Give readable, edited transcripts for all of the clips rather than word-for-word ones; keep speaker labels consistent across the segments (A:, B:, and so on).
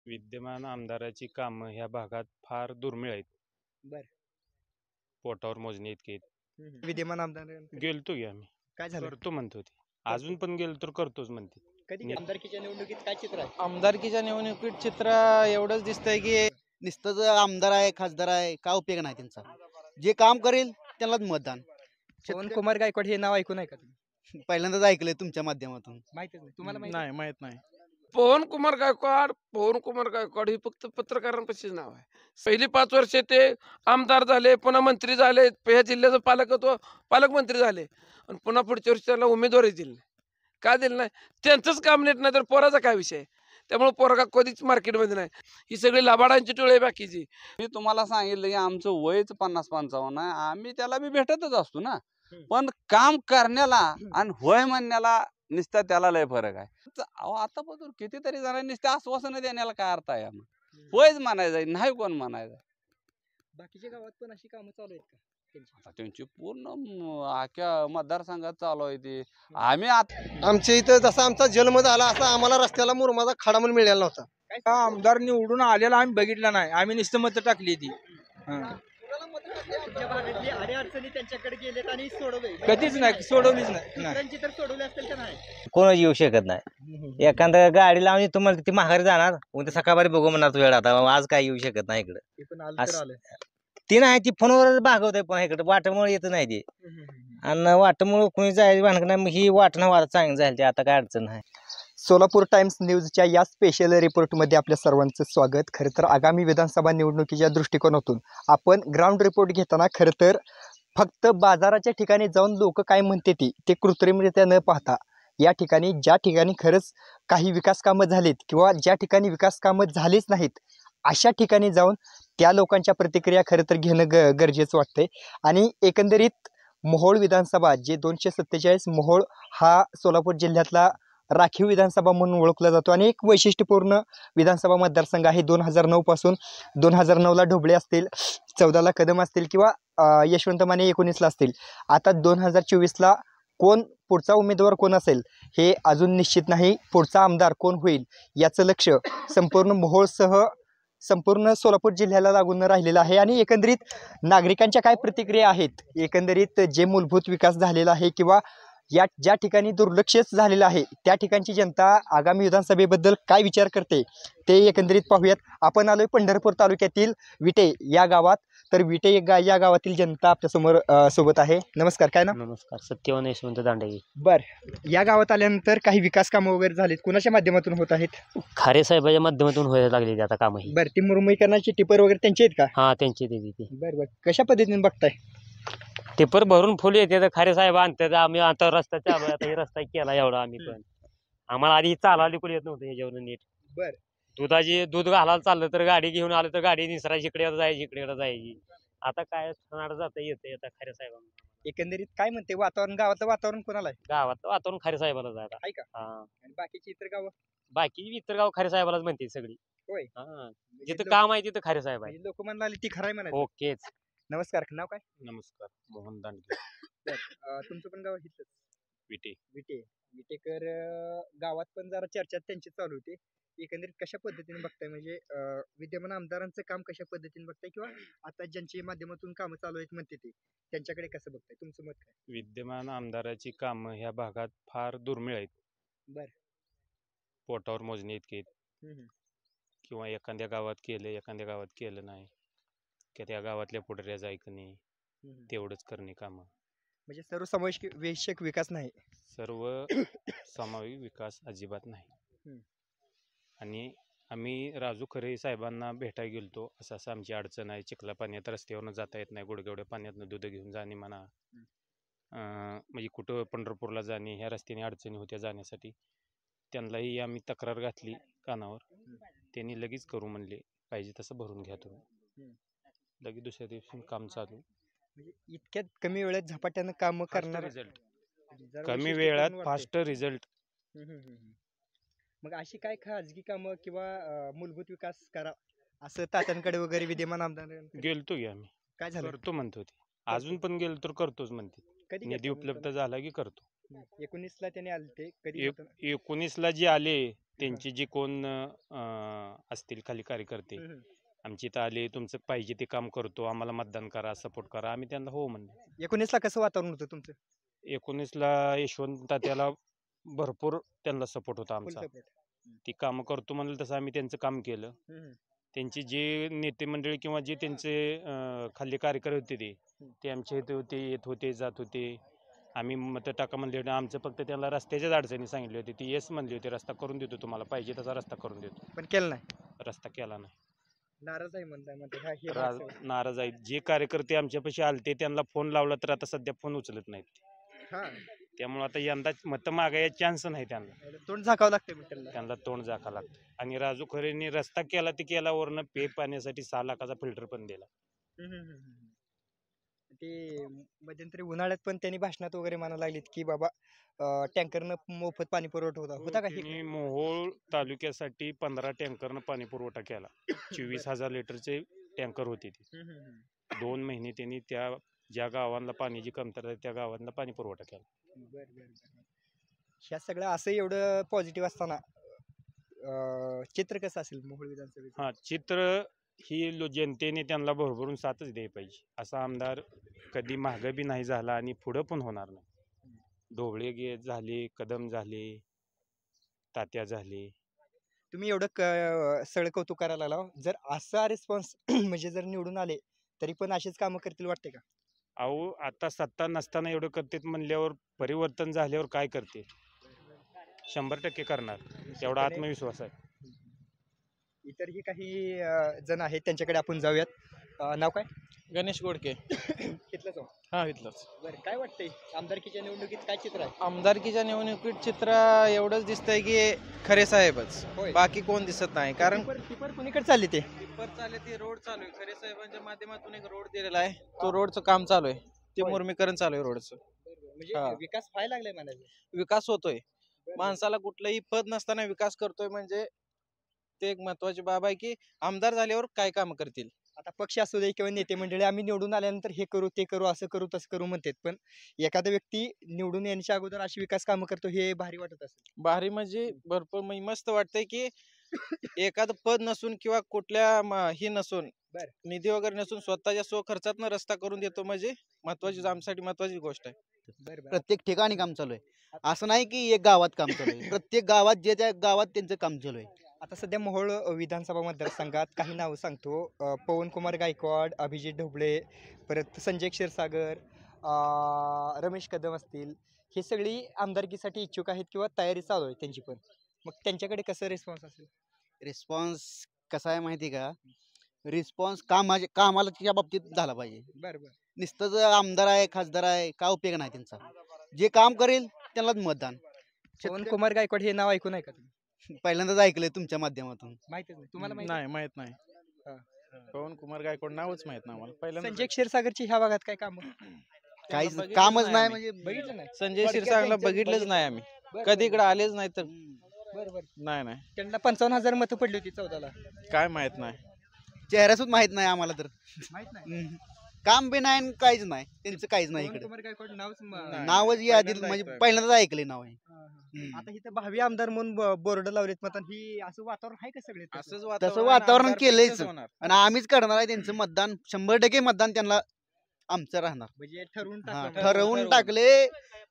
A: विद्यमान आमदाराची कामं ह्या भागात फार दुर्मिळ आहेत.
B: बर.
A: पोटावर मोजणी इतके आहेत.
B: विद्यमान आमदार
A: गेलतो की आम्ही,
B: काय झालं?
A: करतो म्हणतो ते. अजून पण गेलो तर करतोच म्हणते.
B: कधी आमदारकीच्या निवडणुकीत काय चित्र आहे?
C: आमदारकीच्या निवडणुकीत चित्र एवढंच दिसतंय की नुसतं जर आमदार आहे खासदार आहे काय उपयोग नाही त्यांचा. जे काम करेल त्यालाच मतदान.
B: पवन कुमार गायकवाड हे नाव ऐकून आहे का तुम्ही?
C: पहिल्यांदाच ऐकलंय तुमच्या माध्यमातून.
B: माहितीच नाही तुम्हाला माहिती
D: नाही माहित नाही.
E: पवन कुमार गायकवाड हे फक्त पत्रकारांपाशीच नाव आहे. पहिली 5 वर्ष ते आमदार झाले, पुन्हा मंत्री झाले, ह्या जिल्ह्याचं पालकमंत्री झाले आणि पुन्हा पुढच्या वर्षी त्याला उमेदवारी दिली नाही. का दिली नाही? त्यांचंच काम नीट नाही तर पोराचा काय विषय? त्यामुळे पोरगा कधीच मार्केटमध्ये नाही. ही सगळी लबाडांची टोळी आहे बाकीची.
F: मी तुम्हाला सांगितलं की आमचं वयच 50-55 आहे. आम्ही त्याला बी भेटतच असतो ना, पण काम करण्याला आणि होय म्हणण्याला नुसतं त्याला लय फरक आहे. अहो आतापासून कितीतरी जणांनी नुसतं आश्वासन देण्याला काय अर्थ आहे? होयच म्हणायचं नाही कोण म्हणायचं.
B: बाकीच्या गावात पण अशी कामं चालू आहेत का त्यांची?
F: आता त्यांची पूर्ण आख्या मतदारसंघात चालू आहे ती. आम्ही
G: आमच्या इथं जसा आमचा जन्म झाला असा आम्हाला रस्त्याला मुरमाचा खडा म्हणून मिळाला नव्हता.
D: आमदार निवडून आलेला आम्ही बघितला नाही. आम्ही नुसतं मत टाकली ती.
B: तुमच्या भागातली अडचणी त्यांच्याकडे गेलेत आणि सोडवले
D: कधीच नाही, सोडवलीच नाही.
B: दुसऱ्यांची तर सोडवले असतील का नाही?
H: कोणच येऊ शकत नाही. एखादा गाडी लावून तुम्हाला ती माघारी जाणार, उद्या सकाळी बघू म्हणणार वेळ आता आज काय येऊ शकत नाही इकडे.
B: ते पण आलं तर आलं.
H: ती नाही ती फोनवर भागवतोय पण इकडे वाटामुळे येत नाही ते. आणि वाटामुळे कोणी जायचं भानक नाही. मग ही वाटणं वारा चांगली जाईल ते आता काय अडचण नाही.
B: सोलापूर टाइम्स न्यूजच्या या स्पेशल रिपोर्टमध्ये आपल्या सर्वांचं स्वागत. खरं तर आगामी विधानसभा निवडणुकीच्या दृष्टिकोनातून आपण ग्राउंड रिपोर्ट घेताना खरं तर फक्त बाजाराच्या ठिकाणी जाऊन लोक काय म्हणते ते कृत्रिमरित्या न पाहता या ठिकाणी ज्या ठिकाणी खरंच काही विकास कामं झालीत किंवा ज्या ठिकाणी विकास कामं झालीच नाहीत अशा ठिकाणी जाऊन त्या लोकांच्या प्रतिक्रिया खरं तर घेणं गरजेचं वाटतंय. आणि एकंदरीत मोहोळ विधानसभा जे 247 मोहोळ हा सोलापूर जिल्ह्यातला राखीव विधानसभा म्हणून ओळखला जातो आणि एक वैशिष्ट्यपूर्ण विधानसभा मतदारसंघ आहे. 2009 पासून 2009ला ढोबळे असतील, 14ला कदम असतील किंवा यशवंत माने 19ला असतील. आता 2024ला पुढचा उमेदवार कोण असेल हे अजून निश्चित नाही. पुढचा आमदार कोण होईल याचं लक्ष संपूर्ण मोहोळसह संपूर्ण सोलापूर जिल्ह्याला लागून राहिलेलं आहे. आणि एकंदरीत नागरिकांच्या काय प्रतिक्रिया आहेत, एकंदरीत जे मूलभूत विकास झालेला आहे किंवा ज्या ठिकाणी दुर्लक्षच झालेलं आहे त्या ठिकाणची जनता आगामी विधानसभेबद्दल काय विचार करते ते एकंदरीत पाहूयात. आपण आलोय पंढरपूर तालुक्यातील विटे या गावात. तर विटे या गावातील जनता आपल्यासमोर सोबत आहे. नमस्कार, काय ना?
H: नमस्कार, सत्यवान यशवंत दांडेगी.
B: बर, या गावात आल्यानंतर काही विकास कामं वगैरे झालीत, कुणाच्या माध्यमातून होत आहेत?
H: खारे साहेबाच्या माध्यमातून व्हायला लागली आता कामही.
B: बरं, ती मुरमीकरणाची टिपर वगैरे त्यांची आहेत का?
H: हा त्यांची ती
B: बरं, कशा पद्धतीने बघताय?
H: टिपर भरून फुल येते तर खारे साहेब आणतात. आम्ही आता रस्त्याच्या आता हे रस्ता केला एवढा आम्ही पण. आम्हाला आधी चालायला कुठे येत नव्हतं ह्याच्यावर नीट.
B: बरं.
H: दूध घालायला चाललं तर गाडी घेऊन आलं तर गाडी निसरायची, इकडे जायची. आता काय जाता येते आता खारे साहेबांना.
B: एकंदरीत काय म्हणते वातावरण, गावातलं वातावरण कोणाला आहे?
H: गावात वातावरण खारे साहेबाला जायला
B: आहे का? आणि बाकीची इतर गावं?
H: बाकी इतर गाव खारे साहेबालाच म्हणते सगळी.
B: होय.
H: जिथं काम आहे तिथं खारे साहेब आहे.
B: लोक म्हणाले ती खराय म्हणायचं.
H: ओकेच.
B: नमस्कार, नाव काय?
A: नमस्कार, मोहन दांडगे.
B: तुमचं पण गाव इथलंच?
A: विटे.
B: विटेकर गावात पण जरा चर्चा त्यांची चालू होती. एकंदरीत कशा पद्धतीने बघताय, म्हणजे विद्यमान आमदारांचं काम कशा पद्धतीने बघताय किंवा आता ज्यांच्या माध्यमातून कामं चालू आहेत म्हणते ते त्यांच्याकडे कसं बघताय? तुमचं मत काय?
A: विद्यमान आमदाराची कामं ह्या भागात फार दुर्मिळ आहेत.
B: बर.
A: पोटावर मोजणी इतके आहेत. किंवा एखाद्या गावात केलं नाही, की त्या गावातल्या पुढाऱ्याचं ऐकणे, तेवढंच करणे कामं.
B: म्हणजे सर्वसमावेशक विकास नाही.
A: सर्व समावेश विकास अजिबात नाही. आणि आम्ही राजू खरे साहेबांना भेटायला गेलतो. असं आमची अडचण आहे, चिखला पाण्यात रस्त्यावरनं जाता येत नाही, गुडगेवढ्या पाण्यातनं दूध घेऊन जाणे म्हणा, म्हणजे कुठं पंढरपूरला जाणे ह्या रस्त्याने अडचणी होत्या जाण्यासाठी. त्यांनाही आम्ही तक्रार घातली कानावर. त्यांनी लगेच करू म्हणले, पाहिजे तसं भरून घ्या तुम्ही. लगेच दुसऱ्या दिवशी काम चालू.
B: म्हणजे इतक्यात कमी वेळात झपाट्यानं काम करणार
A: रिझल्ट, कमी वेळात फास्ट रिझल्ट.
B: मग अशी काय खाजगी कामं किंवा मूलभूत विकास करा असं तात्यांकडे वगैरे विद्यमान आमदार
A: गेलतो की आम्ही,
B: काय झालं?
A: करतो म्हणतो ते. अजून पण गेलो तर करतोच म्हणते.
B: कधी
A: निधी उपलब्ध झाला की करतो.
B: 19ला त्याने आले ते कधी होतं?
A: 19ला जे आले त्यांचे जे कोण असतील खाली कार्यकर्ते
B: हम्म.
A: आमची इथं आले, तुमचं पाहिजे ते काम करतो, आम्हाला मतदान करा, सपोर्ट करा, आम्ही त्यांना हो म्हणले.
B: 19ला कसं वातावरण होतं तुमचं?
A: 19ला यशवंत तात्याला भरपूर त्यांना सपोर्ट होता
B: फुल
A: आमचा.
B: सपोर्ट.
A: ती कामं करतो म्हणलं तसं आम्ही त्यांचं काम केलं. त्यांची जे नेते मंडळी किंवा जे त्यांचे खाली कार्यकर्ते होते ते आमच्या इथे होते, येत होते, जात होते. आम्ही मतं टाका म्हणले होते, आमचं फक्त त्यांना रस्त्याच्याच अडचणी सांगितली होती. ती येस म्हणली होती, रस्ता करून देतो तुम्हाला, पाहिजे तसा रस्ता करून देतो.
B: पण केलं नाही.
A: रस्ता केला नाही.
B: नाराज आहे म्हणताय हा हे
A: रा-
B: माणसं.
A: नाराज आहेत. जे कार्यकर्ते आमच्यापाशी आलते त्यांना फोन लावला तर आता सध्या फोन उचलत नाहीत.
B: हा
A: त्यामुळे आता यंदा मतं मागायचा चान्स नाही त्यांना.
B: तोंड झाकावं लागतं मग त्यांना.
A: त्यांना तोंड झाका लागतं. आणि राजू खरेंनी रस्ता केला ते केला, वरनं पे पाण्यासाठी 6 लाखाचा फिल्टर पण दिला.
B: ते मध्यंतरी उन्हाळ्यात पण त्यांनी भाषणात वगैरे म्हणायला लागलीत की बाबा टँकरनं मोफत पाणी पुरवठा होता का हे?
A: त्यांनी मोहोळ तालुक्यासाठी 15 टँकरनं पाणी पुरवठा केला. 24,000 लिटरचे टँकर होते ते. 2 महिने त्यांनी त्या ज्या गावांना पाण्याची कमतरता आहे त्या गावांना पाणी पुरवठा केला.
B: ह्या सगळं असं एवढं पॉझिटिव्ह असताना चित्र कसं असेल मोहोळ विधानसभेचं?
A: हा चित्र ही जनतेने त्यांना भरभरून साथच द्यायला पाहिजे. असा आमदार कधी मागं बी नाही झाला आणि पुढं पण होणार नाही. ढोबळे झाले, कदम झाले, तात्या झाले.
B: तुम्ही एवढं सगळं कौतुक करायला लागला, जर असा रिस्पॉन्स म्हणजे जर निवडून आले तरी पण अशीच कामं करतील वाटते का?
A: अहो आता सत्ता नसताना एवढं करतेत म्हणल्यावर परिवर्तन झाल्यावर काय करते? 100% करणार, एवढा आत्मविश्वास आहे.
B: इतरही काही जण आहेत त्यांच्याकडे आपण जाऊयात. नाव काय?
D: गणेश गोडके.
B: घेतलं जाऊ.
D: हा इथलंच.
B: बरं काय वाटतंय आमदारकीच्या निवडणुकीत काय चित्र आहे?
D: आमदारकीच्या निवडणुकीत चित्र एवढंच दिसतंय की खरे साहेबच,
B: होय.
D: बाकी कोण दिसत नाही. कारण
B: टिपर कुणीकडे चालले ते?
D: चालले ते रोड चालू आहे, खरे साहेबांच्या माध्यमातून एक रोड दिलेला आहे, तो रोडचं काम चालू आहे, ते
B: होय.
D: मुर्मीकरण चालू आहे रोडचं.
B: म्हणजे
D: हा.
B: विकास व्हायला लागलाय म्हणायचं.
D: विकास होतोय, माणसाला कुठलंही पद नसताना विकास करतोय म्हणजे ते एक महत्वाची बाब आहे की आमदार झाल्यावर काय काम करतील.
B: आता पक्ष असू दे किंवा नेते मंडळी आम्ही निवडून आल्यानंतर हे करू ते करू असं करू तसं करू म्हणतात, पण एखादा व्यक्ती निवडून येण्याच्या अगोदर अशी विकास कामं करतो हे भारी वाटत असेल.
D: भारी म्हणजे भरपूर म्हणजे मस्त वाटतंय की एखादं पद नसून किंवा कुठल्या ही नसून
B: बर.
D: निधी वगैरे नसून स्वतःच्या स्व खर्चातनं रस्ता करून देतो म्हणजे महत्वाची आमच्यासाठी महत्वाची गोष्ट आहे.
B: बरं
C: प्रत्येक ठिकाणी काम चालू आहे. असं नाही की एक गावात काम चालू आहे. प्रत्येक गावात जे त्या गावात त्यांचं काम चालू आहे.
B: आता सध्या मोहोळ विधानसभा मतदारसंघात काही नावं सांगतो. पवनकुमार गायकवाड, अभिजित ढोबळे, परत संजय क्षीरसागर, रमेश कदम असतील, हे सगळी आमदारकीसाठी इच्छुक आहेत किंवा तयारी चालू आहे त्यांची पण. मग त्यांच्याकडे कसं रिस्पॉन्स असेल?
C: रिस्पॉन्स कसा आहे माहिती का? रिस्पॉन्स कामाच्या बाबतीत झाला पाहिजे.
B: बरं बरं.
C: नुसतं जर आमदार आहे खासदार आहे काय उपयोग नाही त्यांचा. जे काम करेल त्यांनाच मतदान.
B: पवनकुमार गायकवाड हे नाव ऐकून आहे का तुम्ही?
C: पहिल्यांदाच ऐकलंय तुमच्या माध्यमातून.
B: माहितच नाही तुम्हाला?
D: नाही माहित नाही.
B: हा.
D: पवन कुमार गायकवाड नावच माहित नाही आम्हाला. पहिल्यांदा
B: संजय क्षीरसागरची ह्या भागात काय काम
C: काहीच
D: बघितलंच
C: कामच
D: नाही
C: नाही
D: आम्ही.
C: म्हणजे
B: बघितलं नाही?
D: संजय
B: थोडक्यात
D: क्षीरसागरला
B: त्यांचं
D: बघितलंच नाही आम्ही,
B: बरं,
D: कधी
B: बरं.
D: इकडे आलेच नाही तर
B: बरं बरं.
D: नाही
B: त्यांना 55,000 मतं पडली होती 14ला.
D: काय माहित नाही.
C: चेहरा सुद्धा माहित नाही आम्हाला तर.
B: माहित नाही.
C: काम बी नाही आणि काहीच नाही त्यांचं काहीच नाही इकडे.
B: पवनकुमार गायकवाड नावच
D: नाही.
C: नावच यादीत
D: पहिल्यांदा
C: म्हणजे
D: ऐकतोय.
C: पहिल्यांदाच ऐकलंय नाव आहे.
B: आता इथं भावी आमदार म्हणून बोर्ड लावलेत मग ही असं वातावरण आहे का सगळे?
D: असंच
C: तसं वातावरण
D: आमदार
C: केलंयच.
D: फिक्सच होणार.
C: आणि आम्हीच करणार आहे त्यांचं मतदान. 100% मतदान त्यांना आमचं राहणार.
B: म्हणजे ठरवून
C: हा,
B: टाकलं.
C: ठरवून टाकले.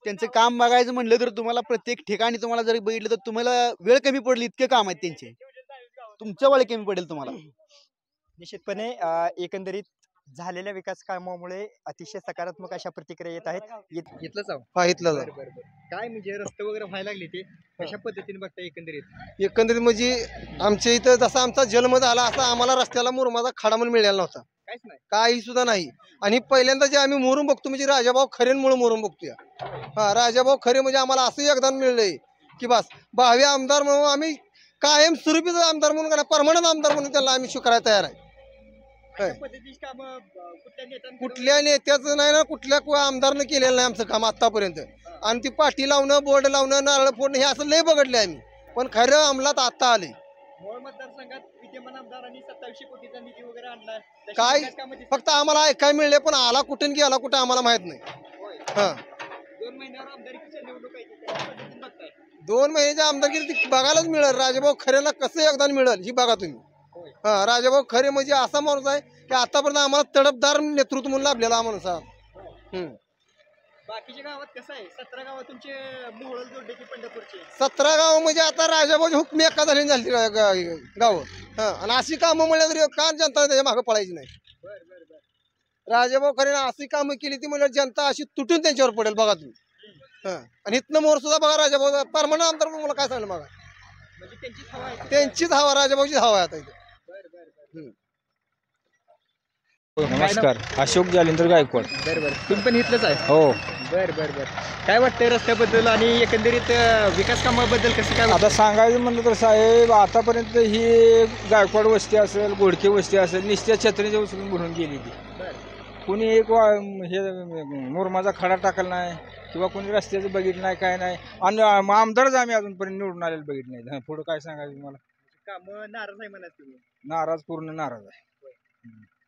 C: त्यांचं काम बघायचं म्हणलं तर तुम्हाला प्रत्येक ठिकाणी तुम्हाला जरी बघितलं तर तुम्हाला वेळ कमी पडेल इतके काम आहेत त्यांचे. तुमच्या वेळ कमी पडेल तुम्हाला.
B: निश्चितपणे एकंदरीत झालेल्या विकास कामामुळे अतिशय सकारात्मक अशा प्रतिक्रिया येत आहेत. घेतलं जाऊ.
G: हा इथला जा.
B: काय म्हणजे रस्ते वगैरे व्हायला लागले ते कशा पद्धतीने बघता एकंदरीत?
G: एकंदरीत म्हणजे आमच्या इथं जसा आमचा जन्म झाला असा आम्हाला रस्त्याला मुरुमाचा खडा म्हणून मिळाला नव्हता.
B: काहीच नाही.
G: काही सुद्धा नाही. आणि पहिल्यांदा जे आम्ही मुरुम बघतो म्हणजे राजाभाऊ खरेंमुळे मुरुम बघतोय. हा राजाभाऊ खरे म्हणजे आम्हाला असं योगदान मिळलंय की बस भावी आमदार म्हणून आम्ही कायम स्वरूपी आमदार म्हणून परमनंट आमदार म्हणून त्याला आम्ही स्वीकारायला तयार आहे.
B: अशा पद्धतीची कामं कुठल्या नेत्यांकडून-
G: कुठल्या नेत्याचं नाही ना कुठल्या आमदारनं केलेलं नाही आमचं काम आतापर्यंत. आणि ती पाठी लावणं बोर्ड लावणं नारळ फोडणं हे असं लय बघडले आम्ही, पण खरं अंमलात आता आले.
B: मोहोळ मतदारसंघात विद्यमान आमदारांनी 27 कोटीचा निधी वगैरे आणलाय. तशी
G: काय?
B: विकास कामं दिसत
G: फक्त आम्हाला ऐकाय मिळले पण आला कुठे गेला कुठे आम्हाला माहित नाही. हा
B: 2 महिन्यावर आमदारकीच्या निवडणूक आहे ती कशा पद्धतीने बघताय?
G: 2 महिन्याच्या आमदारकी ती बघायलाच मिळेल. राजाभाऊ खरेला कसं योगदान मिळेल ही बघा तुम्ही. हा, राजाभाऊ खरे म्हणजे असा माणूस आहे की आतापर्यंत आम्हाला तडफदार नेतृत्व म्हणून लाभलेला हा माणूस आहे.
B: बाकीच्या गावात कसं आहे? 17 गावात तुमचे मोहळल जोडले की पंढरपूरचे
G: 17 गाव म्हणजे आता राजाभाऊची हुकमी एका झाली गाव. आणि अशी कामं म्हणल्या तरी का जनता त्याच्या मागे पळायची नाही. राजाभाऊ खरे अशी कामं केली ती म्हणजे जनता अशी तुटून त्यांच्यावर पडेल बघा तुम्ही. आणि इथनं मोर सुद्धा बघा राजाभाऊ परमनंट आमदार मला काय सांगलं बघा.
B: म्हणजे त्यांचीच हवा आहे.
G: त्यांचीच हवा राजाभाऊचीच हवा आहे आता इथे.
I: नमस्कार, अशोक जालिंदर गायकवाड.
B: बरं तुम्ही पण इथलंच आहे?
I: हो.
B: बरं काय वाटतंय रस्त्याबद्दल आणि एकंदरीत विकास कामाबद्दल कसं काय?
I: आता सांगायचं म्हणलं तर साहेब, आतापर्यंत ही गायकवाड वस्ती असेल, गोडके वस्ती असेल, निस्त्या छत्रीच्या उचलून भरून गेली ती. कोणी एक हे मुरमाचा खडा टाकला नाही किंवा कोणी रस्त्याचं बघितलं नाही, काय नाही. आणि आमदारच आम्ही अजूनपर्यंत निवडून आलेलं बघितलं नाही. पुढं काय सांगायचं मला?
B: कामं नाराज आहे म्हणा तुम्ही?
I: नाराज, पूर्ण नाराज आहे.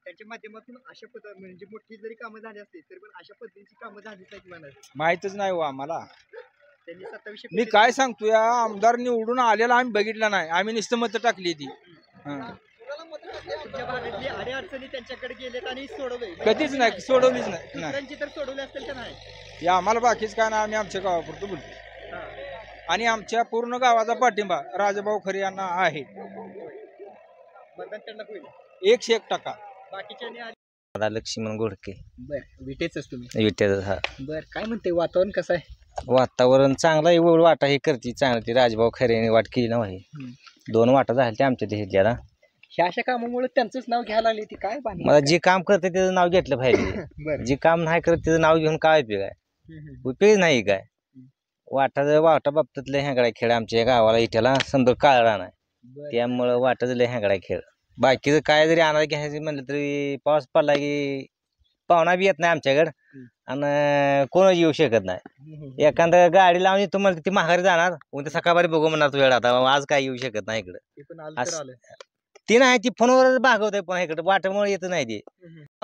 B: त्यांच्या माध्यमातून अशा पद्धती म्हणजे मोठी जरी कामं झाली असतील तरी पण अशा पद्धतीची कामं झाली नाही म्हणा.
I: माहीतच नाही हो आम्हाला.
B: त्यांनी 27
I: मी काय सांगतो, या आमदार निवडून आलेला आम्ही बघितला नाही. आम्ही नुसतं मतं टाकली ती.
B: तुमच्या भागातली अडचणी त्यांच्याकडे गेलेत आणि सोडवले?
I: कधीच नाही, सोडवलीच नाही.
B: दुसऱ्यांची तर सोडवली असतील का नाही?
I: हे आम्हाला बाकीच काय नाही, आम्ही आमच्या गावापुरतं बोलतो. आणि आमच्या पूर्ण गावाचा पाठिंबा राजाभाऊ खरे यांना आहे.
B: मतदान त्यांना होईल
I: 101%.
B: बाकीच्या
J: लक्ष्मण गोडके.
B: बरं, विटेच तुम्ही?
J: विट्याचं. हा.
B: बरं, काय म्हणते वातावरण कसं आहे?
J: वातावरण चांगलं आहे. वाटा हे करते चांगलं. ती राजभाऊ खरे वाट केली ना आहे. 2 वाटा झाल्या ते आमच्या देशाला.
B: ह्या अशा कामामुळे त्यांचंच नाव घ्यायला लागले. ती काय
J: मला जे काम करते त्याचं नाव घेतलं पाहिजे. जे काम नाही करत त्याचं नाव घेऊन काय उपयोग आहे? उपयोग नाही काय. वाटा बाबतीत लय हँगडा खेळ आमच्या गावाला इथ्याला समजा काळा नाही, त्यामुळं वाटाच लय हँगडा खेळ. बाकीचं काय जरी आणायला घ्यायचं म्हणलं तरी पाऊस पडला की पाहुणा बी येत नाही आमच्याकडं आणि कोणच येऊ शकत नाही. एखादा गाडी लावून येतो म्हणलं ती माघारी जाणार, उद्या सकाळी बघू म्हणणार वेळ आता आज काय येऊ शकत नाही इकडं. ती नाही, ती फोनवरच भागवत आहे, पण इकडे वाटामुळे येत नाही ते.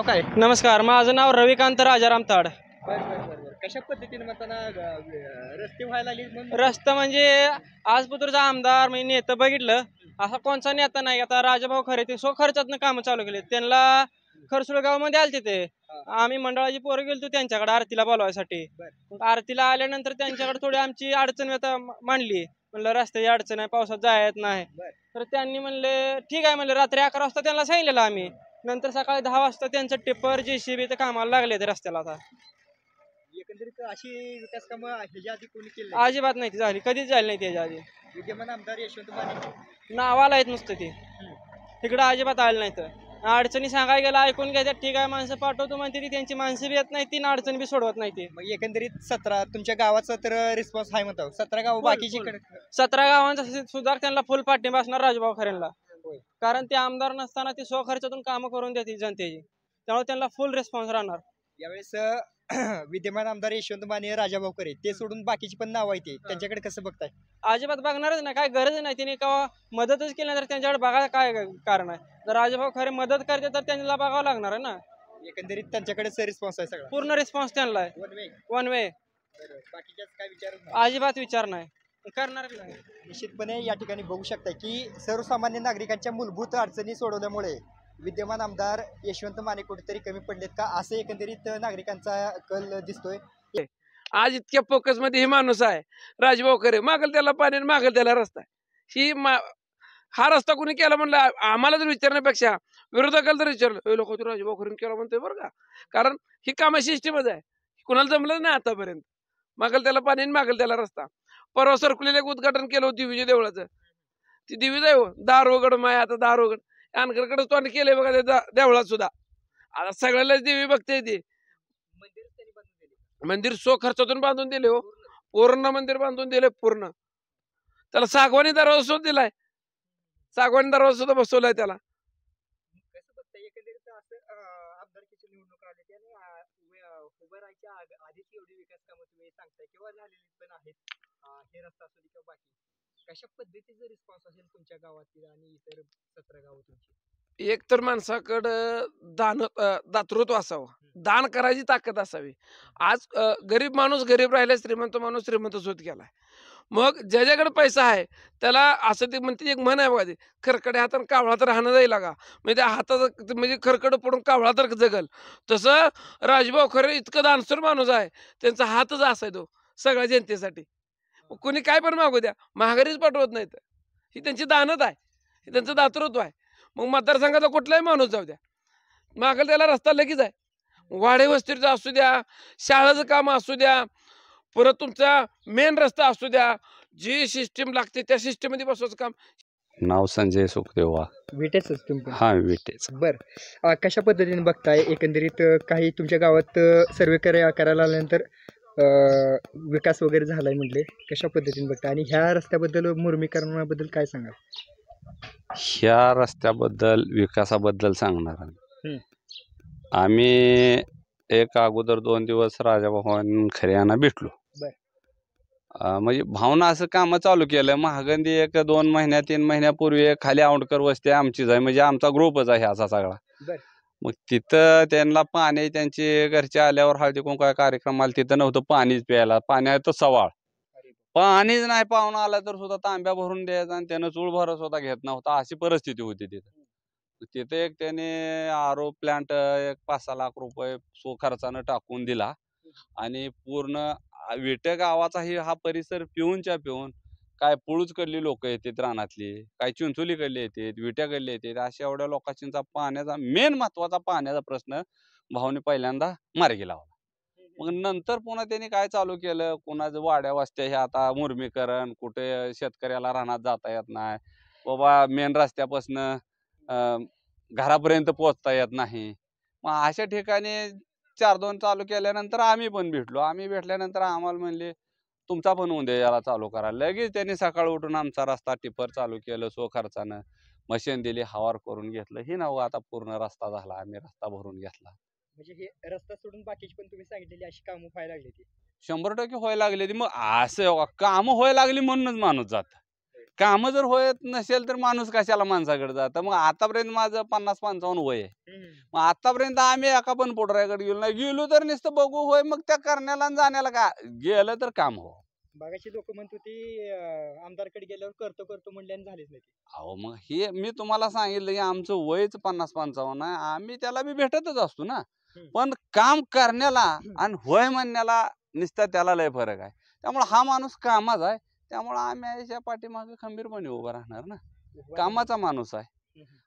B: काय?
K: नमस्कार, माझं नाव रविकांत राजाराम ताड.
B: कशा पद्धतीने म्हणताना रस्ते व्हायला लागले?
K: रस्ता म्हणजे आजपुतूरचा आमदार म्हणजे नेता बघितलं असा कोणचा नेता नाही. आता राजाभाऊ खरे ते खर्चातनं कामं चालू केले. त्यांना खरसुळ गावामध्ये आलते ते. आम्ही मंडळाची पोरं गेलतो त्यांच्याकडे आरतीला बोलवायसाठी. आरतीला आल्यानंतर त्यांच्याकडे थोडी आमची अडचण मांडली. म्हणलं रस्त्याची अडचण आहे, पावसात जायत नाही. तर त्यांनी म्हणले ठीक आहे म्हणले. रात्री 11 वाजता त्यांना सांगितलेलं आम्ही. नंतर सकाळी 10 वाजता त्यांचं टिप्पर JCB ते कामाला लागले ते रस्त्याला. आता
B: एकंदरीत अशी विकास कामं ह्याच्या आधी कोणी केली?
K: अजिबात नाही ती झाली, कधीच झाली नाही त्याच्या आधी.
B: विद्यमान आमदार यशवंत माने
K: नावाला येत नुसतं ते, तिकडं अजिबात आलं नाही. तर अडचणी सांगायला गेला ऐकून घ्यायच्या, ठीक आहे माणसं पाठवतो म्हणते ती, त्यांची माणसं बी येत नाही, तीन अडचणी बी सोडवत नाही ते.
B: मग एकंदरीत 17 तुमच्या गावाचा तर रिस्पॉन्स आहे म्हणतो. 17 गाव बाकीची
K: 17 गावांचा सुद्धा त्यांना फुल पाठिंबा असणार राजभाऊ खरेंना. कारण ते आमदार नसताना ते स्वखर्चातून कामं करून देतील जनतेची, त्यामुळे त्यांना फुल रिस्पॉन्स राहणार.
B: यावेळेस विद्यमान आमदार यशवंत माने, राजाभाऊ खरे ते सोडून बाकीची पण नाव आहे ते, त्यांच्याकडे कसं बघताय?
K: अजिबात बघणारच नाही, काय गरज नाही. त्यांनी का मदतच केली नाही तर त्यांच्याकडे बघायला काय कारण आहे? जर राजाभाऊ खरे मदत करते तर त्यांना बघावं लागणार आहे ना.
B: एकंदरीत त्यांच्याकडेच रिस्पॉन्स आहे सगळा,
K: पूर्ण रिस्पॉन्स त्यांना आहे. One way.
B: बाकीच्याच काय विचार?
K: अजिबात विचार नाही करणार.
B: निश्चितपणे या ठिकाणी बघू शकता की सर्वसामान्य नागरिकांच्या मूलभूत अडचणी सोडवल्यामुळे विद्यमान आमदार यशवंत माने कुठेतरी कमी पडलेत का, असं एकंदरीत नागरिकांचा कल दिसतोय.
E: आज इतक्या फोकस मध्ये हे माणूस आहे राजभाऊ खरे. मागल त्याला पाणी, मागल त्याला रस्ता. ही हा रस्ता कोणी केला म्हणलं, आम्हाला जर विचारण्यापेक्षा विरोधकाला जर विचारलं, लोक तू राजभाऊ खरे केला म्हणतोय बरं का. कारण ही कामा सिस्टीमच आहे, कुणाला जमलं नाही आतापर्यंत. मागल त्याला पाणी, मागल त्याला रस्ता. परवा सरकुलीला एक उद्घाटन केलं होतं दिवीच्या देवळाचं. ती दिवीच आहे हो, दारोगड माय. आता दारोगड अनकरकडे तोंड केलंय बघा त्या देवळात सुद्धा. आता सगळ्यालाच देवी बघते ती. मंदिर खर्चातून बांधून दिले हो, पूर्ण मंदिर बांधून दिले पूर्ण. त्याला सागवानी दरवाजा सुद्धा दिलाय, सागवानी दरवाजा सुद्धा बसवलाय त्याला.
B: एकंदरीत असं आमदारकीची निवडणूक आली त्याने उभं राहायच्या आधीच एवढी विकास कामं तुम्ही सांगताय किंवा झालेली पण आहेत, हे रस्ता असू दे किंवा बाकी, कशा पद्धतीचा रिस्पॉन्स असेल तुमच्या गावातील आणि इतर 17 गाव तुमची?
E: एक तर माणसाकडं दातृत्व असावं, दान करायची ताकद असावी. आज गरीब माणूस गरीब राहिला, श्रीमंत माणूस श्रीमंतच होत गेलाय. मग ज्याच्याकडे पैसा आहे त्याला असं ते म्हणते, एक म्हण आहे बघा, ते खरकड्या हातानं कावळा तर राहणं जाईल का, म्हणजे त्या हाताचं म्हणजे खरकडं पडून कावळा तर जगल. तसं राजभाऊ खरे इतकं दानशूर माणूस आहे, त्यांचा हातच असाय तो सगळ्या जनतेसाठी. कोणी काय पण मागू द्या, महागारीच पाठवत नाहीत. ही त्यांची दानत आहे, ही त्यांचं दातृत्व आहे. मग मतदारसंघाचा कुठलाही माणूस जाऊ द्या, मागेल त्याला रस्ता लगेच आहे. वाडे वस्तीचं असू द्या, शाळेचं काम असू द्या, परत तुमचा मेन रस्ता असू द्या, जी सिस्टीम लागते त्या सिस्टीम मध्ये बसवायचं काम.
F: नाव संजय सुखदेव वाघ.
B: विटेच तुम्ही
F: हा विटेच.
B: बर, कशा पद्धतीने बघताय एकंदरीत काही तुमच्या गावात सर्वे करायला आल्यानंतर विकास वगैरे झालाय म्हटले, कशा पद्धतीने बघताय आणि ह्या रस्त्याबद्दल मुर्मीकरणाबद्दल काय सांगाल?
F: ह्या रस्त्याबद्दल विकासाबद्दल सांगणार आहे. आम्ही एक अगोदर 2 दिवस राजाभाऊ खरे यांना भेटलो. म्हणजे भावना असं काम चालू केलं. महागंदी 1-2 महिन्या 3 महिन्यापूर्वी खाली औंडकर वस्ती आमचीच आहे, म्हणजे आमचा ग्रुपच आहे असा सगळा. मग तिथं त्यांना पाणी, त्यांचे घरचे आल्यावर हळदी कुंकू कार्यक्रमाला तिथं नव्हतं पाणीच प्यायला. पाण्यात सवाळ, पाणीच नाही. पाहुणा आला तर सुद्धा तांब्या भरून द्यायचा आणि त्यानं चूळ भरत सुद्धा घेत नव्हता, अशी परिस्थिती होती तिथं. तिथे एक त्याने आरो प्लांट 5-6 लाख रुपये खर्चानं टाकून दिला आणि पूर्ण विटे गावाचाही हा परिसर पिऊनच्या पिऊन, काय पुळूचकडली लोक येतात रानातली, काय चिंचोलीकडले येतात, विट्याकडले येतात, अशा एवढ्या लोकांचा पाण्याचा मेन महत्वाचा पाण्याचा प्रश्न भाऊने पहिल्यांदा मार्गी लावला. मग नंतर पुन्हा त्यांनी काय चालू केलं, कुणाचं वाड्या वस्त्या हे आता मुर्मीकरण, कुठे शेतकऱ्याला रानात जाता येत नाही बाबा, मेन रस्त्यापासनं घरापर्यंत पोहोचता येत नाही. मग अशा ठिकाणी 4-2 चालू केल्यानंतर आम्ही पण भेटलो. आम्ही भेटल्यानंतर आम्हाला म्हणले तुमचा पण उद्याला चालू करा. लगेच त्यांनी सकाळ उठून आमचा रस्ता टिपर चालू केलं, खर्चानं मशीन दिली, हवार करून घेतलं. ही नव आता पूर्ण रस्ता झाला, आम्ही रस्ता भरून घेतला.
B: म्हणजे हे रस्ता सोडून बाकीची पण तुम्ही सांगितलेली अशी कामं व्हायला लागली ती
F: 100% व्हायला लागली. मग असं कामं व्हायला लागली म्हणूनच माणूस जात. कामं जर होत नसेल तर माणूस कशाला माणसाकडे जातं? मग आतापर्यंत माझं 50-55 वय आहे. मग आतापर्यंत आम्ही एका पण पोटऱ्याकडे गेलो नाही. गेलो तर नुसतं बघू होय, मग त्या करण्याला आणि जाण्याला का गेलं तर काम हो.
B: बागाची लोक म्हणत होती आमदारकडे गेल्यावर करतो म्हणल्याने झालीच नाही.
F: अहो मग हे मी तुम्हाला सांगितलं की आमचं वयच 50-55 आहे. आम्ही त्याला बी भेटतच असतो ना, पण काम करण्याला आणि होय म्हणण्याला नुसतं त्याला लय फरक आहे. त्यामुळे हा माणूस कामाचा आहे, त्यामुळे आम्ही याच्या पाठीमागे खंबीरपणे उभा राहणार ना. कामाचा माणूस आहे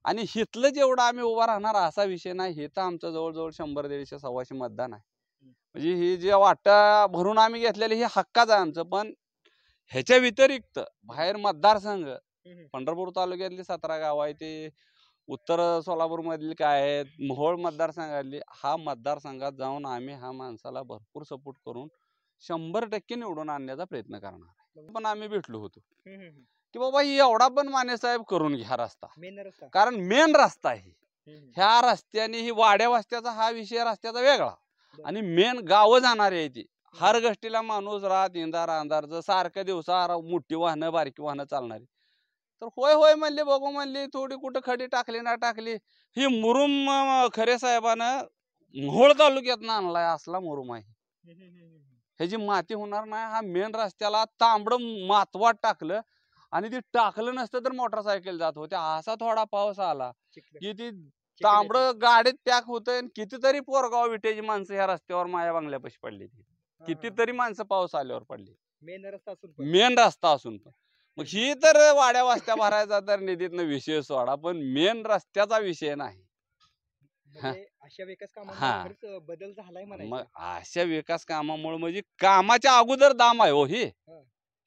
F: आणि हिथलं जेवढं आम्ही उभा राहणार असा विषय नाही. हे तर आमचं जवळजवळ 100-150-125 मतदान आहे. म्हणजे ही जे वाटा भरून आम्ही घेतलेले हे हक्काच आहे आमचं. पण ह्याच्या व्यतिरिक्त बाहेर मतदारसंघ, पंढरपूर तालुक्यातली 17 गाव आहे, ते उत्तर सोलापूर मधली काय आहेत, मोहोळ मतदारसंघातली, हा मतदारसंघात जाऊन आम्ही हा माणसाला भरपूर सपोर्ट करून 100% निवडून आणण्याचा प्रयत्न करणार. पण आम्ही भेटलो होतो की बाबा एवढा पण माने साहेब करून घ्या रस्ता, कारण मेन रस्ता आहे. ह्या रस्त्याने ही वाड्या वस्त्याचा हा विषय रस्त्याचा वेगळा आणि मेन गावं जाणारी आहे ती. हर गोष्टीला माणूस रात इंदार अंधारचं सारख्या दिवसा मोठी वाहनं बारकी वाहनं चालणारी. तर होय होय म्हणले, बघू म्हणले, थोडी कुठं खडी टाकली ना टाकली. ही मुरुम खरे साहेबानं मोहोळ तालुक्यात आणलाय, असला मुरुम आहे. ह्याची माती होणार नाही. हा मेन रस्त्याला तांबडं मातवाट टाकलं आणि ती टाकलं नसतं तर मोटरसायकल जात होते. असा थोडा पाऊस आला की ती तांबडं गाडीत पॅक होतंय. कितीतरी पोरगाव विटेची माणसं ह्या रस्त्यावर माया बांगल्यापाशी पडली. कितीतरी माणसं पाऊस आल्यावर पडली, मेन रस्ता असून पण. मग ही तर वाड्या वस्त्या भरायचा तर निधीतनं विषय सोडा, पण मेन रस्त्याचा विषय नाही.
B: अशा विकास कामांमुळे बदल झालाय म्हणायचं.
F: मग अशा विकास कामामुळे म्हणजे कामाच्या अगोदर दाम आहे हो ही.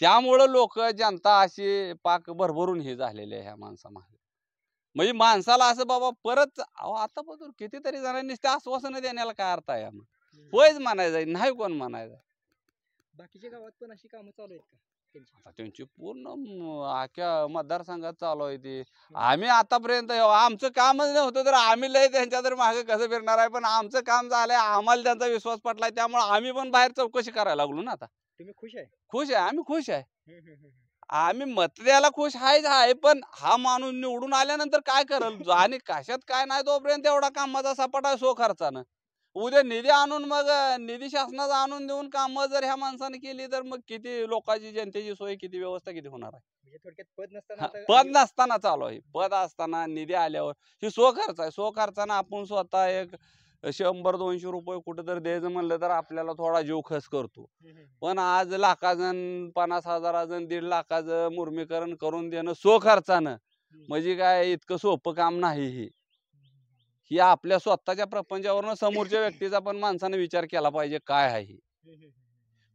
F: त्यामुळं लोक जनता अशी पाक भरभरून हे झालेले आहे ह्या माणसामागे. म्हणजे माणसाला असं बाबा परत आतापासून कितीतरी जणांनी ते आश्वासन देण्याला काय अर्थ आहे? होयच म्हणायचं, नाही कोण म्हणायचं.
B: बाकीच्या गावात पण अशी कामं चालू आहेत का?
F: त्यांची पूर्ण आख्या मतदारसंघात चालू आहे ती. आम्ही आतापर्यंत आमचं कामच नव्हतं तर आम्ही लय त्यांच्या तर मागे कसं फिरणार आहे? पण आमचं काम झालंय, आम्हाला त्यांचा विश्वास पटलाय, त्यामुळे आम्ही पण बाहेर चौकशी करायला लागलो ना. आता
B: तुम्ही खुश आहे?
F: खुश आहे, आम्ही खुश आहे. आम्ही मत द्यायला खुश आहे, पण हा माणूस निवडून आल्यानंतर काय करल आणि कशात काय नाही तोपर्यंत एवढा कामाचा सपाटा सो खर्चानं. उद्या निधी आणून मग निधी शासनाचा आणून देऊन कामं जर ह्या माणसाने केली तर मग किती लोकांची जनतेची सोय किती व्यवस्था किती होणार आहे.
B: म्हणजे थोडक्यात पद नसताना
F: पद नसताना चालू आहे. पद असताना निधी आल्यावर ही स्वखर्च आहे. स्वखर्चानं आपण स्वतः एक 100-200 रुपये कुठेतरी द्यायचं म्हणलं तर आपल्याला थोडा जीव खर्च करतो. पण आज लाखाजण 50,000 1.5 लाखाचं मुर्मीकरण करून देणं स्वखर्चानं म्हणजे काय इतकं सोपं काम नाही. ही आपल्या स्वतःच्या प्रपंचावरून समोरच्या व्यक्तीचा पण माणसाने विचार केला पाहिजे काय आहे.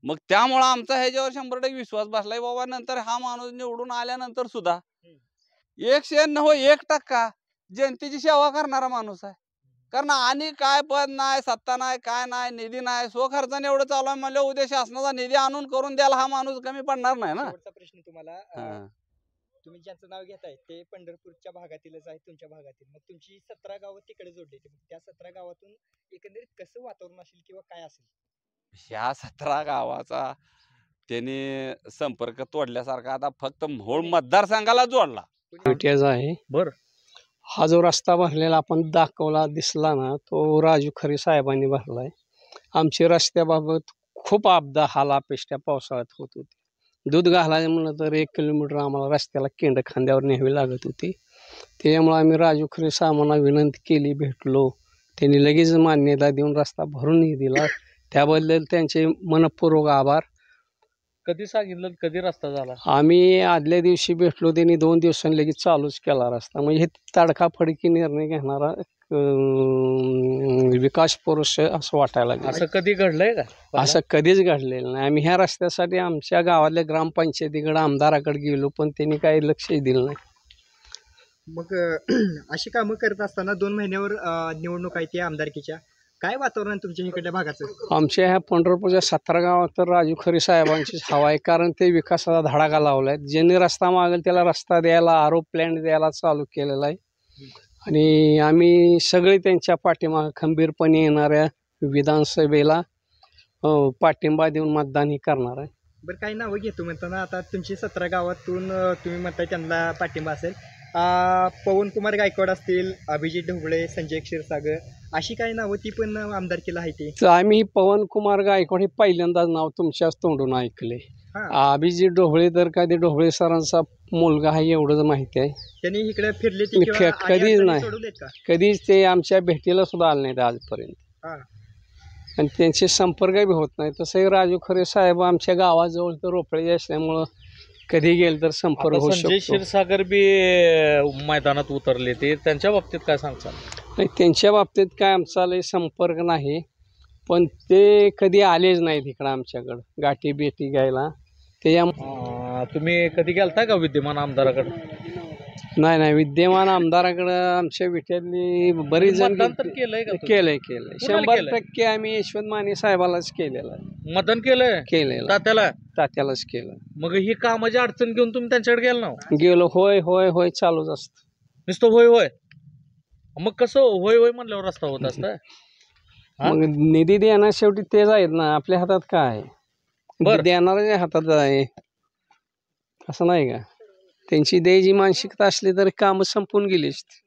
F: मग त्यामुळं आमचा ह्याच्यावर 100% विश्वास बसलाय बाबा. नंतर हा माणूस निवडून आल्यानंतर सुद्धा 100% जनतेची सेवा करणारा माणूस आहे. कारण आणि काय पद नाही, सत्ता नाही, काय नाही, निधी नाही, स्वखर्चाने एवढं चालू आहे म्हणलं उद्या शासनाचा निधी आणून करून द्यायला हा माणूस कमी पडणार नाही ना.
B: शेवटचा प्रश्न तुम्हाला, तुम्ही ज्यांचं नाव घेताय ते पंढरपूरच्या भागातीलच आहे, तुमच्या भागातील. मग तुमची 17 गावं तिकडे जोडली, त्या 17 गावातून एकंदरीत कसं वातावरण असेल किंवा काय असेल?
F: ह्या 17 गावाचा त्यांनी संपर्क तोडल्यासारखा आता फक्त मोहोळ मतदारसंघाला जोडला.
L: आहे बर. हा जो रस्ता भरलेला आपण दाखवला दिसला ना, तो राजू खरे साहेबांनी भरलाय. आमची रस्त्याबाबत खूप आपदा हालापेष्ट्या पावसाळ्यात होत होती. दूध घालायचं म्हणलं तर 1 किलोमीटर आम्हाला रस्त्याला केंड खांद्यावर न्यावी लागत होती. त्यामुळे आम्ही राजू खरे साहेबांना विनंती केली, भेटलो. त्यांनी लगेच मान्यता देऊन रस्ता भरूनही दिला. त्याबद्दल त्यांचे मनपूर्वक आभार.
M: कधी सांगितलं, कधी रस्ता झाला?
L: आम्ही आदल्या दिवशी भेटलो, त्यांनी 2 दिवसांनी लगेच चालूच केला रस्ता. म्हणजे हे तडकाफडकी निर्णय घेणारा विकास पुरुष असं वाटायला लागलं.
M: असं कधी घडलंय का?
L: असं कधीच घडलेलं नाही. आम्ही ह्या रस्त्यासाठी आमच्या गावातल्या ग्रामपंचायतीकडे आमदाराकडे गेलो, पण त्यांनी काही लक्षही दिलं नाही.
B: मग अशी कामं करत असताना 2 महिन्यावर निवडणूक आहे ती आमदारकीच्या, काय वातावरण तुमच्या इकडल्या भागाचं?
L: आमच्या ह्या पंढरपूरच्या 17 गावात तर राजू खरे साहेबांचीच हवा आहे. कारण ते विकासाचा धडाका लावलाय. ज्यांनी रस्ता मागेल त्याला रस्ता द्यायला, आरो प्लॅन द्यायला चालू केलेला आहे. आणि आम्ही सगळे त्यांच्या पाठीमागे खंबीरपणे येणाऱ्या विधानसभेला पाठिंबा देऊन मतदानही करणार आहे.
B: बरं, काही नावं घेतो म्हणताना आता तुमची 17 गावातून तुम्ही म्हणताय त्यांना पाठिंबा असेल. पवनकुमार गायकवाड असतील, अभिजित ढोबळे, संजय क्षीरसागर, अशी काही नावं ती पण आमदारकीला आहे ती.
L: आम्ही पवनकुमार गायकवाड हे पहिल्यांदाच नाव तुमच्याच तोंडून ऐकले. अभिजित ढोबळे तर काय ते ढोबळे सरांचा मुलगा आहे एवढंच माहिती आहे.
B: त्यांनी इकडे फिरले
L: कधीच नाही, कधीच ते आमच्या भेटीला सुद्धा आले नाहीत आजपर्यंत. आणि त्यांचे संपर्क बी होत नाही. तसंही राजू खरे साहेब आमच्या गावाजवळ तर रोपळे असल्यामुळं कधी गेलं तर संपर्क होऊ शकतो.
M: संजय क्षीरसागर बी मैदानात उतरले, ते त्यांच्या बाबतीत काय सांगता?
L: नाही, त्यांच्या बाबतीत काय आमचा लय संपर्क नाही. पण ते कधी आलेच नाहीत इकडं आमच्याकडं गाठी बेटी घ्यायला.
M: तुम्ही कधी गेलता का विद्यमान आमदाराकडे?
L: नाही, विद्यमान आमदाराकडं आमच्या विट्यातली बरीच जण केलंय. 100% आम्ही यशवंत माने साहेबालाच केलेलं आहे.
M: मतदान केलेलं
L: तात्यालाच केलं.
M: मग ही कामाची अडचण घेऊन तुम्ही त्यांच्याकडे गेला ना?
L: गेलो. होय होय होय चालूच असत.
M: नुसतं होय होय. मग कसं होय होय म्हणल्यावर रस्ता होत असत?
L: मग निधी देणार शेवटी तेच आहेत ना, आपल्या हातात काय आहे? देणाऱ्याच्या हातात आहे, असं नाही का? त्यांची द्यायची मानसिकता असली तर कामं संपून गेली असती.